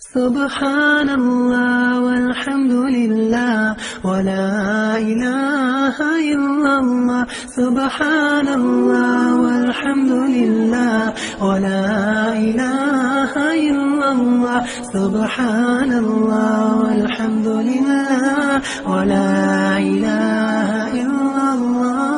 Subhanallah walhamdulillah wa la ilaha illallah. Subhanallah walhamdulillah wa la ilaha illallah. Subhanallah walhamdulillah wa la ilaha illallah.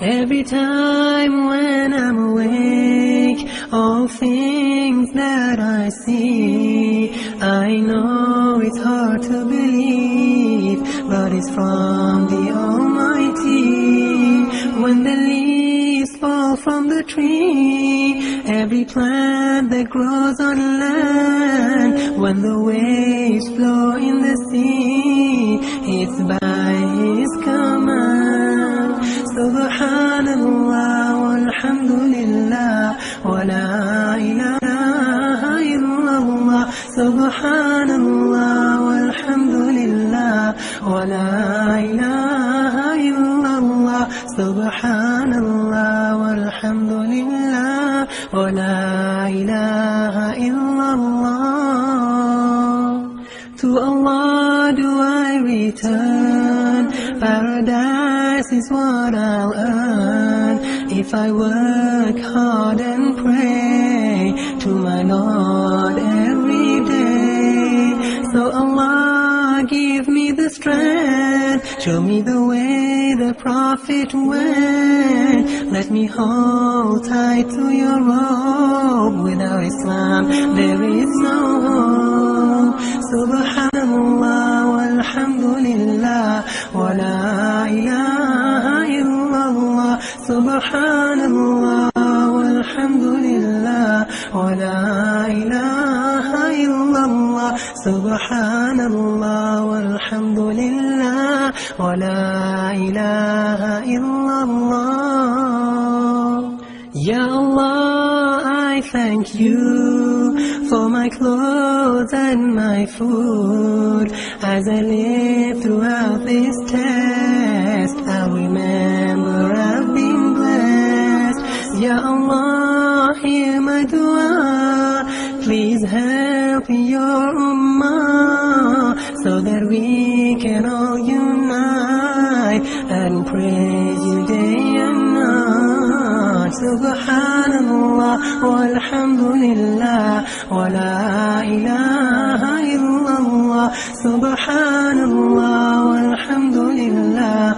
Every time when I'm awake, all things that I see, I know it's hard to believe, but it's from the Almighty. When the leaves fall from the tree, every plant that grows on land, when the waves flow in the sea, it's by His command. Subhanallah walhamdulillah wa la ilaha illallah. Subhanallah walhamdulillah wa la ilaha illallah. Subhanallah walhamdulillah wa la ilaha illallah. To Allah do I return, paradise is what I'll earn if I work hard and pray to my Lord every day. So Allah give me the strength, show me the way the Prophet went. Let me hold tight to your robe. Without Islam there is no hope. Subhanallah walhamdulillah wa la ilaha illallah. Subhanallah walhamdulillah wa la ilaha illallah. Subhanallah walhamdulillah wa la ilaha illallah. Ya Allah, I thank you for my clothes and my food. As I live throughout this test, I'll remember I've been blessed. Ya Allah, hear my dua. Please help your ummah so that we can all unite and praise you day and night. Subhanallah walhamdulillah wa la ilaha illallah. Subhanallah walhamdulillah.